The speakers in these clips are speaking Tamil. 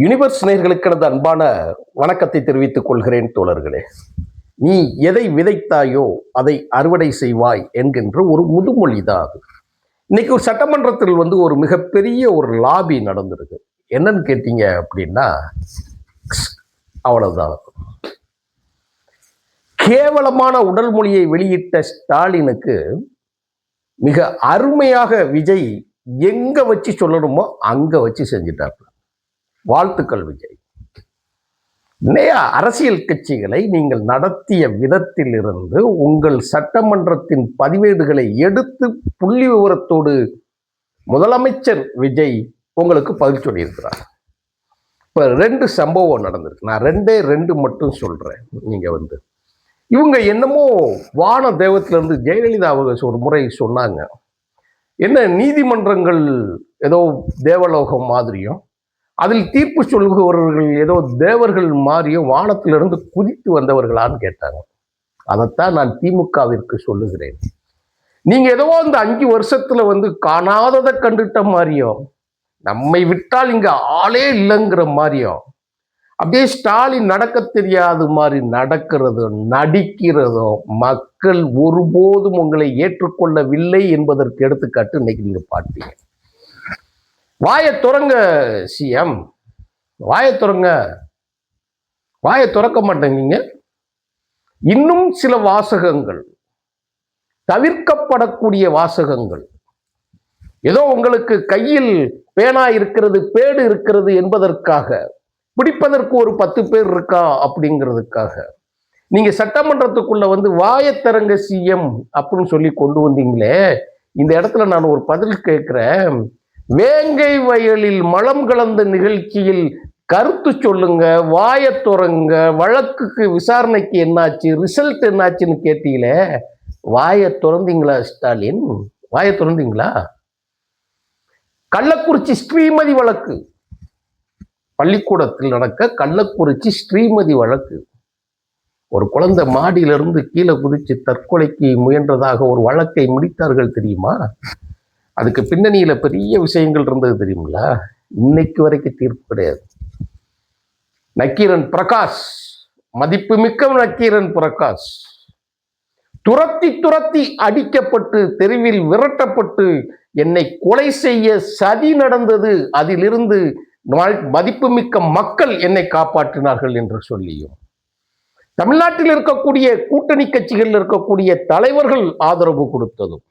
யுனிவர்ஸ் நேயர்களுக்கு எனது அன்பான வணக்கத்தை தெரிவித்துக் கொள்கிறேன் தோழர்களே. நீ எதை விதைத்தாயோ அதை அறுவடை செய்வாய் என்கின்ற ஒரு முதுமொழி தான் அது. இன்னைக்கு ஒரு சட்டமன்றத்தில் ஒரு மிகப்பெரிய ஒரு லாபி நடந்திருக்கு. என்னன்னு கேட்டீங்க அப்படின்னா, அவ்வளவுதான். கேவலமான உடல் மொழியை வெளியிட்ட ஸ்டாலினுக்கு மிக அருமையாக விஜய் எங்க வச்சு சொல்லணுமோ அங்க வச்சு செஞ்சிட்டார். வாழ்த்துக்கள் விஜய். நிறைய அரசியல் கட்சிகளை நீங்கள் நடத்திய விதத்தில் இருந்து உங்கள் சட்டமன்றத்தின் பதிவேடுகளை எடுத்து புள்ளி விவரத்தோடு முதலமைச்சர் விஜய் உங்களுக்கு பதில் சொல்லியிருக்கிறார். இப்ப 2 சம்பவம் நடந்திருக்கு. நான் ரெண்டு மட்டும் சொல்றேன். நீங்க இவங்க என்னமோ வான தேவத்திலிருந்து ஜெயலலிதா அவர்கள் ஒரு முறை சொன்னாங்க, என்ன நீதிமன்றங்கள் ஏதோ தேவலோகம் மாதிரியும் அதில் தீர்ப்பு சொல்லுபவர்கள் ஏதோ தேவர்கள் மாறியும் வானத்திலிருந்து குதித்து வந்தவர்களான்னு கேட்டாங்க. அதைத்தான் நான் திமுகவிற்கு சொல்லுகிறேன். நீங்க ஏதோ அந்த 5 வருஷத்துல காணாததை கண்டுட்ட மாதிரியும், நம்மை விட்டால் இங்க ஆளே இல்லைங்கிற மாதிரியும், அப்படியே ஸ்டாலின் நடக்க தெரியாத மாதிரி நடக்கிறதும் நடிக்கிறதும் மக்கள் ஒருபோதும் உங்களை ஏற்றுக்கொள்ளவில்லை என்பதற்கு எடுத்துக்காட்டு இன்னைக்கு நீங்க பார்த்தீங்க. வாயை துறங்க சிஎம், வாயை துறங்க. வாயை துறக்க மாட்டேங்க. இன்னும் சில வாசகங்கள், தவிர்க்கப்படக்கூடிய வாசகங்கள், ஏதோ உங்களுக்கு கையில் பேனா இருக்கிறது பேடு இருக்கிறது என்பதற்காக, பிடிப்பதற்கு ஒரு 10 பேர் இருக்கா அப்படிங்கிறதுக்காக நீங்க சட்டமன்றத்துக்குள்ள வாயை திறங்க சிஎம் அப்படின்னு சொல்லி கொண்டு வந்தீங்களே. இந்த இடத்துல நான் ஒரு பதில் கேட்கிறேன். வேங்கை வயலில் மலம் கலந்த நிகழ்ச்சியில் கருத்து சொல்லுங்க, வாயை துறங்க, வழக்குக்கு விசாரணைக்கு என்னாச்சு, ரிசல்ட் என்னாச்சுன்னு கேட்டீங்களே. வாயை திறந்தீங்களா ஸ்டாலின்? வாயை திறந்தீங்களா? கள்ளக்குறிச்சி ஸ்ரீமதி வழக்கு, பள்ளிக்கூடத்தில் நடக்க கள்ளக்குறிச்சி ஸ்ரீமதி வழக்கு. ஒரு குழந்தை மாடியிலிருந்து கீழே குதிச்சு தற்கொலைக்கு முயன்றதாக ஒரு வழக்கை முடித்தார்கள் தெரியுமா? அதுக்கு பின்னணியில பெரிய விஷயங்கள் இருந்தது தெரியுங்களா? இன்னைக்கு வரைக்கும் தீர்ப்பு கிடையாது. நக்கீரன் பிரகாஷ், மதிப்புமிக்க நக்கீரன் பிரகாஷ் துரத்தி துரத்தி அடிக்கப்பட்டு தெருவில் விரட்டப்பட்டு என்னை கொலை செய்ய சதி நடந்தது, அதிலிருந்து மதிப்புமிக்க மக்கள் என்னை காப்பாற்றினார்கள் என்று சொல்லியும், தமிழ்நாட்டில் இருக்கக்கூடிய கூட்டணி கட்சிகளில் இருக்கக்கூடிய தலைவர்கள் ஆதரவு கொடுத்ததும்,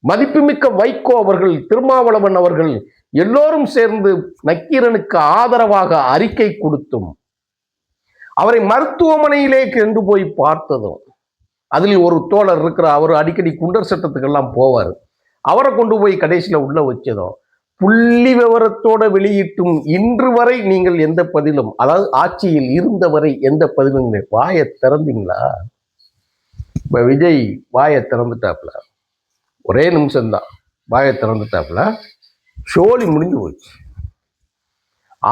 மதிப்புமிக்க வைகோ அவர்கள், திருமாவளவன் அவர்கள் எல்லோரும் சேர்ந்து நக்கீரனுக்கு ஆதரவாக அறிக்கை கொடுத்தும், அவரை மருத்துவமனையிலே கொண்டு போய் பார்த்ததும், அதில் ஒரு தோழர் இருக்கிற, அவர் அடிக்கடி குண்டர் சட்டத்துக்கெல்லாம் போவார், அவரை கொண்டு போய் கடைசியில் உள்ள வச்சதும், புள்ளி விவரத்தோட வெளியிட்டும் இன்று வரை நீங்கள் எந்த பதிலும், அதாவது ஆட்சியில் இருந்தவரை எந்த பதிலும் வாயை திறந்தீங்களா? இப்ப விஜய் வாயை திறந்துட்டாப்ல, ஒரே நிமிஷம்தான் வாயை திறந்துட்டாப்புல, சோழி முடிஞ்சு போச்சு.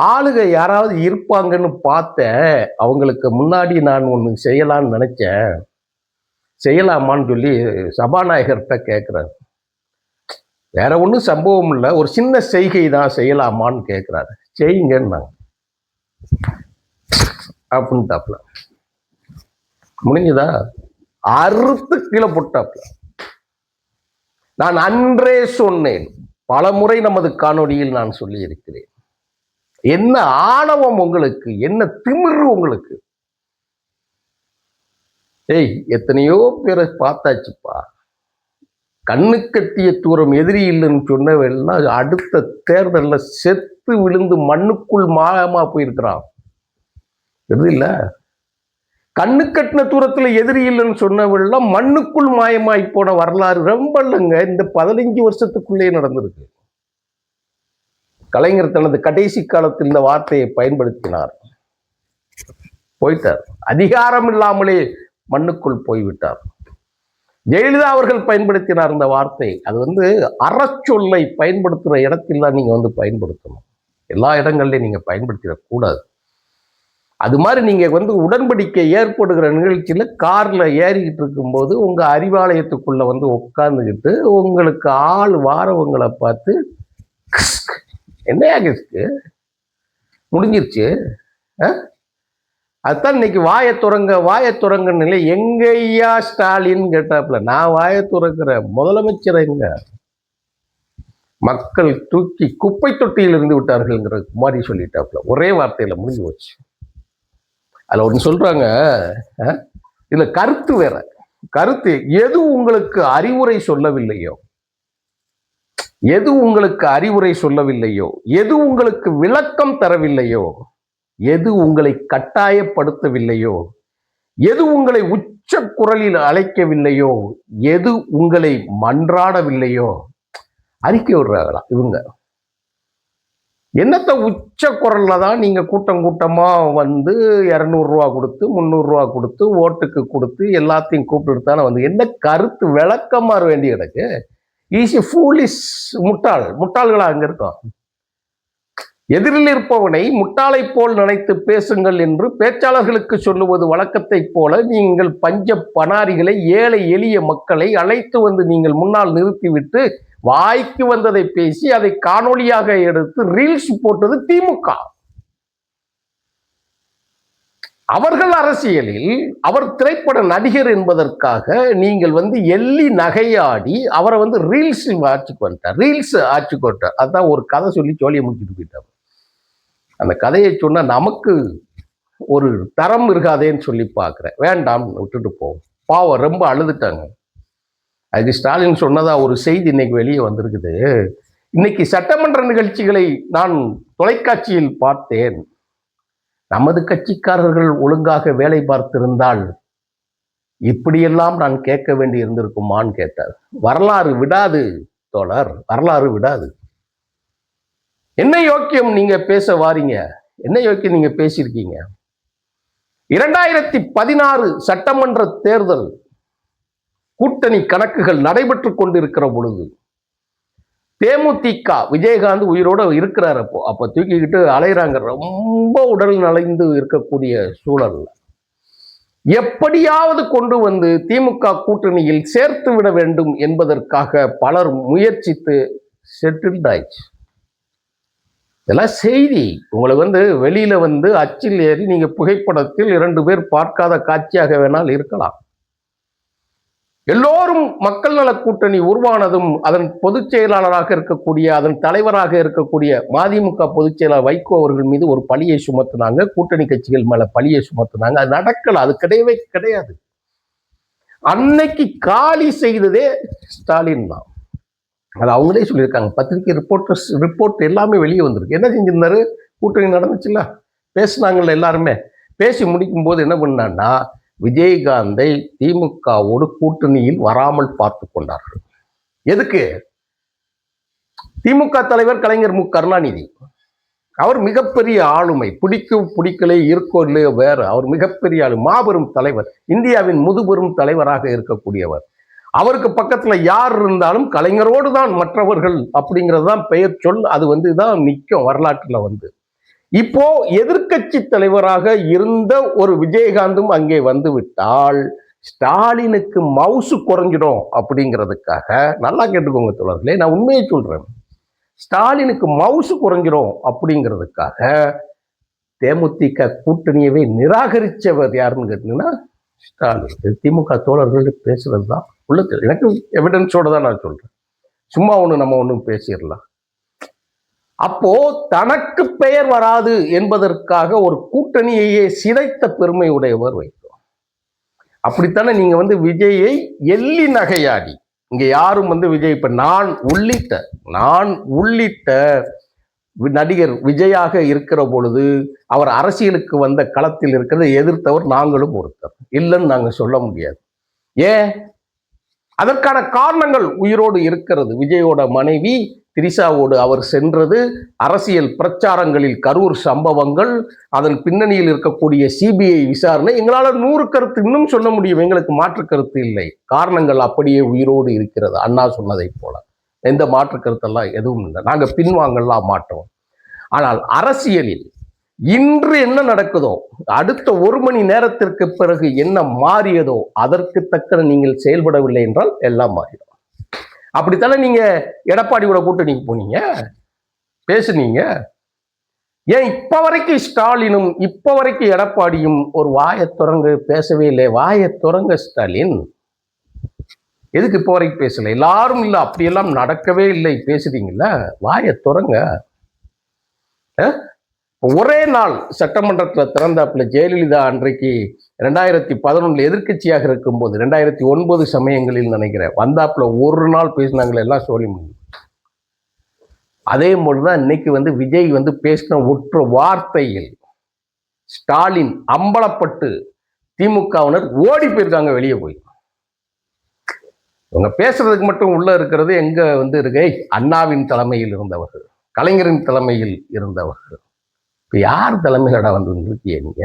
ஆளுக யாராவது இருப்பாங்கன்னு பார்த்தேன். அவங்களுக்கு முன்னாடி நான் ஒன்று செய்யலான்னு நினைச்சேன், செய்யலாமான்னு சொல்லி சபாநாயகர்கிட்ட கேட்குறாரு. வேற ஒன்றும் சம்பவம் இல்லை, ஒரு சின்ன செய்கை தான், செய்யலாமான்னு கேட்குறாரு. செய்யுங்கன்னாங்க அப்படின்ட்டாப்புல. முடிஞ்சுதா? அறுத்து கீழே போட்டாப்புல. நான் அன்றே சொன்னேன், பல முறை நமது காணொலியில் நான் சொல்லி இருக்கிறேன், என்ன ஆணவம் உங்களுக்கு, என்ன திமிரு உங்களுக்கு. எத்தனையோ பேரை பார்த்தாச்சுப்பா. கண்ணு கட்டிய தூரம் எதிரி இல்லைன்னு சொன்னவெல்லாம் அடுத்த தேர்தலில் செத்து விழுந்து மண்ணுக்குள் மாயமா போயிருக்கிறான். எது இல்லை, கண்ணு கட்டின தூரத்துல எதிரி இல்லைன்னு சொன்னவெல்லாம் மண்ணுக்குள் மாயமாய் போன வரலாறு ரொம்ப இல்லைங்க, இந்த 15 வருஷத்துக்குள்ளே நடந்திருக்கு. கலைஞர் தனது கடைசி காலத்தில் இந்த வார்த்தையை பயன்படுத்தினார், போயிட்டார். அதிகாரம் இல்லாமலே மண்ணுக்குள் போய்விட்டார். ஜெயலலிதா அவர்கள் பயன்படுத்தினார் இந்த வார்த்தை. அது அறச்சொல்லை பயன்படுத்துகிற இடத்தில் தான் நீங்க பயன்படுத்தணும், எல்லா இடங்கள்லையும் நீங்க பயன்படுத்திடக்கூடாது. அது மாதிரி நீங்க உடன்படிக்கை ஏற்படுகிற நிகழ்ச்சியில கார்ல ஏறிக்கிட்டு இருக்கும்போது உங்க அறிவாலயத்துக்குள்ள உட்கார்ந்துக்கிட்டு உங்களுக்கு ஆள் வாரவங்களை பார்த்து, என்னையா கிஸ்க்கு, முடிஞ்சிருச்சு. அதுதான் இன்னைக்கு வாயை துறங்க நிலை. எங்கய்யா ஸ்டாலின் கேட்டாப்புல, நான் வாயை துறக்கிறேன், முதலமைச்சர் எங்க? மக்கள் தூக்கி குப்பை தொட்டியில் இருந்து விட்டார்கள்ங்கிற மாதிரி சொல்லிட்டாப்புல. ஒரே வார்த்தையில முடிஞ்சு போச்சு. அதுல ஒன்று சொல்றாங்க, இதுல கருத்து வேற. கருத்து எது உங்களுக்கு அறிவுரை சொல்லவில்லையோ, எது உங்களுக்கு அறிவுரை சொல்லவில்லையோ, எது உங்களுக்கு விளக்கம் தரவில்லையோ, எது உங்களை கட்டாயப்படுத்தவில்லையோ, எது உங்களை உச்ச குரலில் அழைக்கவில்லையோ, எது உங்களை மன்றாடவில்லையோ, அறிக்கை விடுறாங்களா இவங்க? என்னத்த உச்ச குரல்ல தான் நீங்க கூட்டம் கூட்டமா வந்து 200 ரூபா கொடுத்து 300 ரூபா கொடுத்து ஓட்டுக்கு கொடுத்து எல்லாத்தையும் கூப்பிட்டு தானே வந்து என்ன கருத்து விளக்கமா வேண்டி கிடக்கு? ஈஸி ஃபூலிஷ், முட்டாள்களா அங்க இருக்கோம். எதிரில் இருப்பவனை முட்டாளை போல் நினைத்து பேசுங்கள் என்று பேச்சாளர்களுக்கு சொல்லுவது வழக்கத்தை போல நீங்கள் பஞ்ச பனாரிகளை, ஏழை எளிய மக்களை அழைத்து வந்து நீங்கள் முன்னால் நிறுத்திவிட்டு வாய்க்கு வந்ததை பேசி அதை காணொலியாக எடுத்து ரீல்ஸ் போட்டது திமுக. அவர்கள் அரசியலில் அவர் திரைப்பட நடிகர் என்பதற்காக நீங்கள் வந்து எள்ளி நகையாடி அவரை வந்து ரீல்ஸ் ஆட்சிக்கு வந்துட்டார். அதான் ஒரு கதை சொல்லி சோழியை முடிச்சுட்டு போயிட்டார். அந்த கதையை சொன்னா நமக்கு ஒரு தரம் இருக்காதேன்னு சொல்லி பார்க்கிறேன். வேண்டாம், விட்டுட்டு போவோம். பாவம், ரொம்ப அழுதுட்டாங்க. அதுக்கு ஸ்டாலின் சொன்னதா ஒரு செய்தி இன்னைக்கு வெளியே வந்திருக்குது. இன்னைக்கு சட்டமன்ற நிகழ்ச்சிகளை நான் தொலைக்காட்சியில் பார்த்தேன். நமது கட்சிக்காரர்கள் ஒழுங்காக வேலை பார்த்திருந்தால் இப்படியெல்லாம் நான் கேட்க வேண்டி இருந்திருக்குமான்னு கேட்டார். வரலாறு விடாது தோழர், வரலாறு விடாது. என்ன யோக்கியம் நீங்க பேச வாரீங்க? என்ன யோக்கியம் நீங்க பேசியிருக்கீங்க? 2016 சட்டமன்ற தேர்தல் கூட்டணி கணக்குகள் நடைபெற்று கொண்டிருக்கிற பொழுது தேமுதிக விஜயகாந்த் உயிரோட இருக்கிறார். அப்ப தூக்கிக்கிட்டு அலைகிறாங்க. ரொம்ப உடல் நலிந்து இருக்கக்கூடிய சூழல்ல எப்படியாவது கொண்டு வந்து திமுக கூட்டணியில் சேர்த்து விட வேண்டும் என்பதற்காக பலர் முயற்சித்து செட்டில்ட் ஆயிடுச்சு. இதெல்லாம் செய்தி. உங்களுக்கு வந்து வெளியில வந்து அச்சில் ஏறி நீங்க புகைப்படத்தில் 2 பேர் பார்க்காத காட்சியாக வேணால் இருக்கலாம். எல்லோரும் மக்கள் நல கூட்டணி உருவானதும் அதன் பொதுச் செயலாளராக இருக்கக்கூடிய, அதன் தலைவராக இருக்கக்கூடிய மதிமுக பொதுச் செயலாளர் வைகோ அவர்கள் மீது ஒரு பழியை சுமத்துனாங்க. கூட்டணி கட்சிகள் மேல பழியை சுமத்துனாங்க. அது நடக்கல, அது கிடையவே கிடையாது. அன்னைக்கு காலி செய்ததே ஸ்டாலின் தான். அது அவங்களே சொல்லியிருக்காங்க. பத்திரிகை ரிப்போர்ட் எல்லாமே வெளியே வந்திருக்கு. என்ன செஞ்சிருந்தாரு? கூட்டணி நடந்துச்சுல்ல, பேசினாங்கல்ல, எல்லாருமே பேசி முடிக்கும் போது என்ன பண்ணான்னா, விஜயகாந்தை திமுகவோடு கூட்டணியில் வராமல் பார்த்து கொண்டார்கள். எதுக்கு? திமுக தலைவர் கலைஞர் மு கருணாநிதி அவர் மிகப்பெரிய ஆளுமை. பிடிக்கலை இருக்கோ இல்லையோ வேற, அவர் மிகப்பெரிய ஆளு, மாபெரும் தலைவர், இந்தியாவின் முதுபெரும் தலைவராக இருக்கக்கூடியவர். அவருக்கு பக்கத்துல யார் இருந்தாலும் கலைஞரோடு தான் மற்றவர்கள் அப்படிங்கிறது தான் பெயர் சொல். அது வந்து தான் நிற்கும் வரலாற்றுல வந்து. இப்போ எதிர்கட்சி தலைவராக இருந்த ஒரு விஜயகாந்தும் அங்கே வந்து விட்டால் ஸ்டாலினுக்கு மவுசு குறைஞ்சிடும் அப்படிங்கிறதுக்காக, நல்லா கேட்டுக்கோங்க தோழர்களே, நான் உண்மையை சொல்றேன், ஸ்டாலினுக்கு மவுசு குறைஞ்சிடும் அப்படிங்கிறதுக்காக தேமுதிக கூட்டணியவே நிராகரிச்சவர் யாருன்னு கேட்டீங்கன்னா ஸ்டாலின். திமுக தோழர்கள் பேசுறது தான் உள்ளது. எனக்கு எவிடன்ஸோட தான் நான் சொல்றேன். சும்மா நம்ம ஒன்றும் பேசிடலாம். அப்போ தனக்கு பெயர் வராது என்பதற்காக ஒரு கூட்டணியையே சிதைத்த பெருமை உடையவர் வைகோ. அப்படித்தானே நீங்க வந்து விஜயை எள்ளி நகையாடி, இங்க யாரும் வந்து விஜய், இப்ப நான் உள்ளிட்ட நடிகர் விஜயாக இருக்கிற பொழுது அவர் அரசியலுக்கு வந்த களத்தில் இருக்கிறத எதிர்த்தவர் நாங்களும் ஒருத்தர், இல்லைன்னு நாங்க சொல்ல முடியாது. ஏன்? அதற்கான காரணங்கள் உயிரோடு இருக்கிறது. விஜயோட மனைவி திரிசாவோடு அவர் சென்றது, அரசியல் பிரச்சாரங்களில் கரூர் சம்பவங்கள், அதன் பின்னணியில் இருக்கக்கூடிய சிபிஐ விசாரணை, எங்களால் 100 கருத்து இன்னும் சொல்ல முடியும். எங்களுக்கு மாற்று கருத்து இல்லை. காரணங்கள் அப்படியே உயிரோடு இருக்கிறது. அண்ணா சொன்னதை போல எந்த மாற்று கருத்தெல்லாம் எதுவும் இல்லை. நாங்கள் பின்வாங்கலாம் மாட்டோம். ஆனால் அரசியலில் இன்று என்ன நடக்குதோ, அடுத்த 1 மணி நேரத்திற்கு பிறகு என்ன மாறியதோ அதற்கு தக்க நீங்கள் செயல்படவில்லை என்றால் எல்லாம் மாறிடும். அப்படித்தானே நீங்க எடப்பாடியோட கூட்டணிக்கு போனீங்க, பேசுனீங்க. ஏன் இப்ப வரைக்கும் ஸ்டாலினும் இப்ப வரைக்கும் எடப்பாடியும் ஒரு வாயை திறங்க பேசவே இல்லை? வாயை திறங்க ஸ்டாலின். எதுக்கு இப்போ வரைக்கும் பேசல? எல்லாரும் இல்லை, அப்படியெல்லாம் நடக்கவே இல்லை பேசுறீங்கல்ல, வாயை திறங்க. ஒரே நாள் சட்டமன்றத்தில் திறந்தாப்புல ஜெயலலிதா அன்றைக்கு 2011 எதிர்கட்சியாக இருக்கும்போது 2009 சமயங்களில் நினைக்கிறேன் வந்தாப்புல ஒரு நாள் பேசினாங்களே எல்லாம் சொல்லி முடியும். அதே போலதான் இன்னைக்கு விஜய் பேசின ஒற்ற வார்த்தையில் ஸ்டாலின் அம்பலப்பட்டு திமுகவினர் ஓடி போயிருக்காங்க வெளியே போய். இவங்க பேசுறதுக்கு மட்டும் உள்ள இருக்கிறது எங்க இருக்கு? அண்ணாவின் தலைமையில் இருந்தவர்கள், கலைஞரின் தலைமையில் இருந்தவர்கள். இப்ப யார் தலைமையிலடா இருக்கீங்க நீங்க?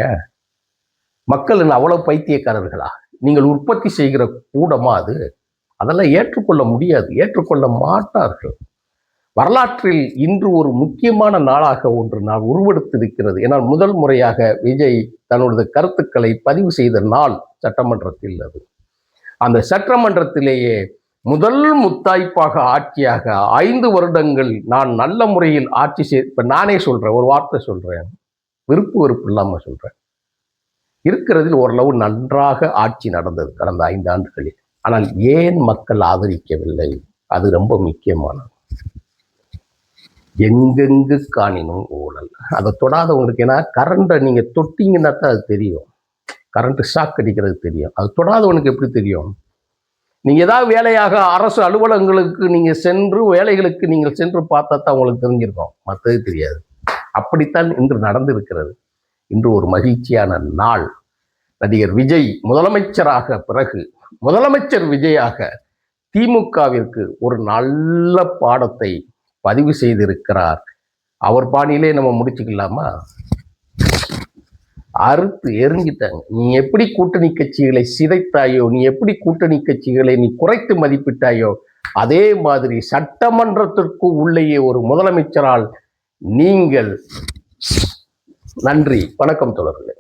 மக்கள் அவ்வளவு பைத்தியக்காரர்களா? நீங்கள் உற்பத்தி செய்கிற கூடமா அது? அதெல்லாம் ஏற்றுக்கொள்ள முடியாது, ஏற்றுக்கொள்ள மாட்டார்கள். வரலாற்றில் இன்று ஒரு முக்கியமான நாளாக ஒன்று நான் உருவெடுத்திருக்கிறது. ஏன்னால் முதல் முறையாக விஜய் தன்னுடைய கருத்துக்களை பதிவு செய்த நாள் சட்டமன்றத்தில். அது அந்த சட்டமன்றத்திலேயே முதல் முத்தாய்ப்பாக ஆட்சியாக 5 வருடங்கள் நான் நல்ல முறையில் ஆட்சி இப்ப நானே சொல்றேன், ஒரு வார்த்தை சொல்றேன், விருப்பு இல்லாம சொல்றேன், இருக்கிறதில் ஓரளவு நன்றாக ஆட்சி நடந்தது கடந்த 5 ஆண்டுகளில். ஆனால் ஏன் மக்கள் ஆதரிக்கவில்லை? அது ரொம்ப முக்கியமானது. எங்கெங்கு காணினும் ஊழல். அதை தொடாதவங்களுக்கு, ஏன்னா கரண்டை நீங்க தொட்டிங்கன்னா தான் அது தெரியும். கரண்ட் ஷாக் அடிக்கிறது தெரியும். அது தொடாதவனுக்கு எப்படி தெரியும்? நீங்க ஏதாவது வேலையாக அரசு அலுவலகங்களுக்கு நீங்க சென்று வேலைகளுக்கு நீங்கள் சென்று பார்த்தா தான் உங்களுக்கு தெரிஞ்சிருக்கும், மற்றது தெரியாது. அப்படித்தான் இன்று நடந்திருக்கிறது. இன்று ஒரு மகிழ்ச்சியான நாள். நடிகர் விஜய் முதலமைச்சராக பிறகு முதலமைச்சர் விஜயாக திமுகவிற்கு ஒரு நல்ல பாடத்தை பதிவு செய்திருக்கிறார். அவர் பாணியிலே நம்ம முடிச்சுக்கலாமா? அறுத்து எரிஞ்சிட்டாங்க. நீ எப்படி கூட்டணி கட்சிகளை சிதைத்தாயோ, நீ எப்படி கூட்டணி கட்சிகளை நீ குறைத்து மதிப்பிட்டாயோ, அதே மாதிரி சட்டமன்றத்திற்கு உள்ளேயே ஒரு முதலமைச்சரால் நீங்கள். நன்றி, வணக்கம் தோழர்களே.